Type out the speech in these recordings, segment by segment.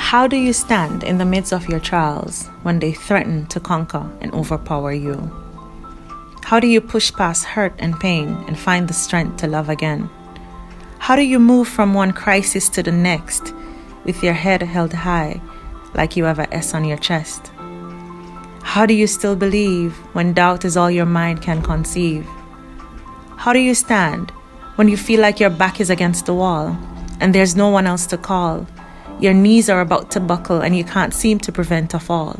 How do you stand in the midst of your trials when they threaten to conquer and overpower you? How do you push past hurt and pain and find the strength to love again? How do you move from one crisis to the next with your head held high like you have an S on your chest? How do you still believe when doubt is all your mind can conceive? How do you stand when you feel like your back is against the wall and there's no one else to call? Your knees are about to buckle and you can't seem to prevent a fall.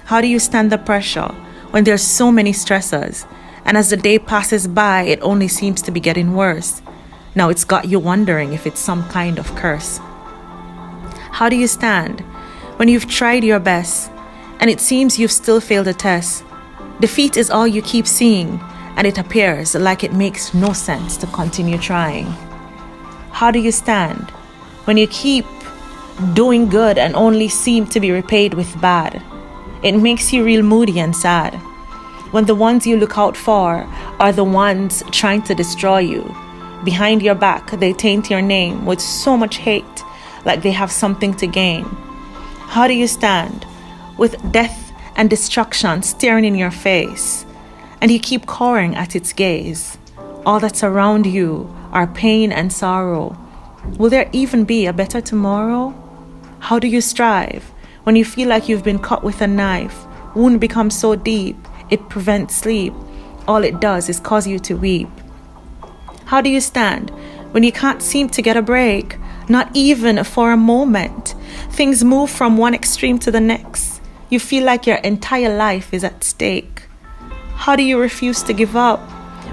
How do you stand the pressure when there's so many stressors and as the day passes by it only seems to be getting worse? Now it's got you wondering if it's some kind of curse. How do you stand when you've tried your best and it seems you've still failed a test? Defeat is all you keep seeing and it appears like it makes no sense to continue trying. How do you stand when you keep doing good and only seem to be repaid with bad? It makes you real moody and sad when the ones you look out for are the ones trying to destroy you. Behind your back, they taint your name with so much hate, like they have something to gain. How do you stand with death and destruction staring in your face, and you keep cowering at its gaze? All that's around you are pain and sorrow. Will there even be a better tomorrow? How do you strive when you feel like you've been cut with a knife? Wound becomes so deep, it prevents sleep. All it does is cause you to weep. How do you stand when you can't seem to get a break? Not even for a moment. Things move from one extreme to the next. You feel like your entire life is at stake. How do you refuse to give up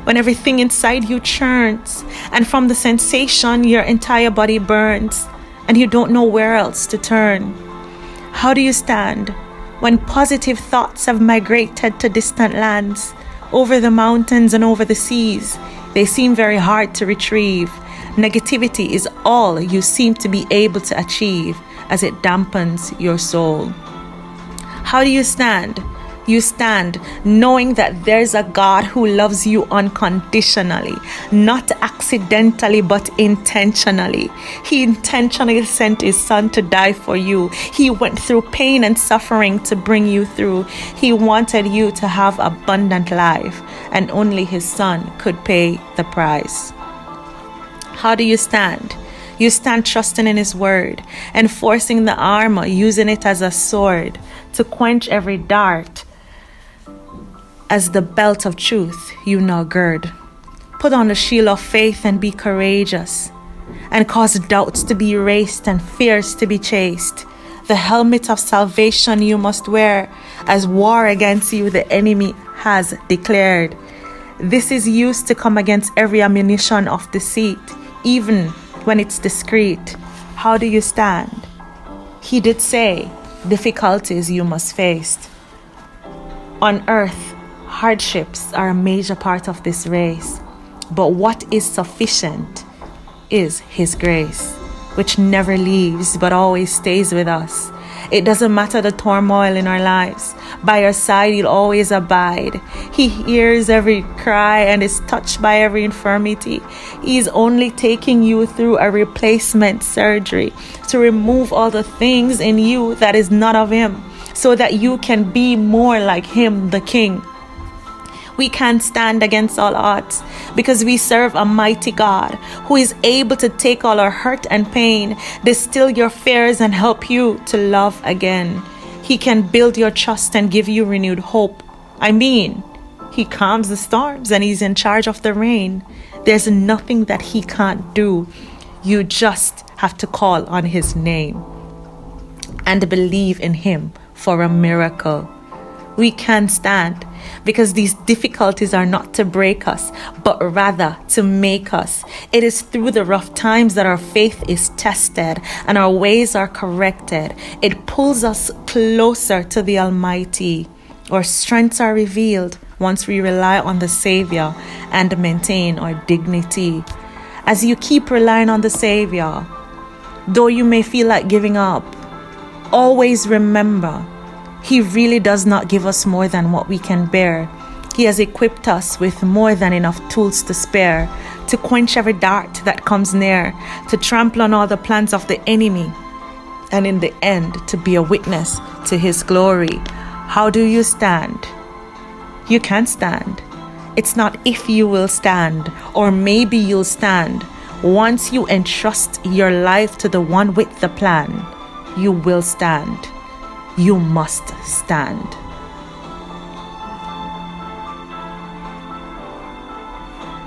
when everything inside you churns and from the sensation your entire body burns and you don't know where else to turn? How do you stand when positive thoughts have migrated to distant lands, over the mountains and over the seas? They seem very hard to retrieve. Negativity is all you seem to be able to achieve as it dampens your soul. How do you stand? You stand knowing that there's a God who loves you unconditionally, not accidentally, but intentionally. He intentionally sent his son to die for you. He went through pain and suffering to bring you through. He wanted you to have abundant life, and only his son could pay the price. How do you stand? You stand trusting in his word, enforcing the armor, using it as a sword to quench every dart. As the belt of truth you now gird. Put on the shield of faith and be courageous, and cause doubts to be erased and fears to be chased. The helmet of salvation you must wear, as war against you the enemy has declared. This is used to come against every ammunition of deceit, even when it's discreet. How do you stand? He did say, difficulties you must face. On earth, hardships are a major part of this race, but what is sufficient is his grace, which never leaves but always stays with us. It doesn't matter the turmoil in our lives, by our side he'll always abide. He hears every cry and is touched by every infirmity. He's only taking you through a replacement surgery to remove all the things in you that is not of him, so that you can be more like him, the King. We can stand against all odds because we serve a mighty God who is able to take all our hurt and pain, distill your fears and help you to love again. He can build your trust and give you renewed hope. He calms the storms and he's in charge of the rain. There's nothing that he can't do. You just have to call on his name and believe in him for a miracle. We can stand because these difficulties are not to break us, but rather to make us. It is through the rough times that our faith is tested and our ways are corrected. It pulls us closer to the Almighty. Our strengths are revealed once we rely on the Savior and maintain our dignity. As you keep relying on the Savior, though you may feel like giving up, always remember, he really does not give us more than what we can bear. He has equipped us with more than enough tools to spare, to quench every dart that comes near, to trample on all the plans of the enemy. and in the end to be a witness to His glory. How do you stand? You can stand. It's not if you will stand or maybe you'll stand. Once you entrust your life to the one with the plan, you will stand. You must stand.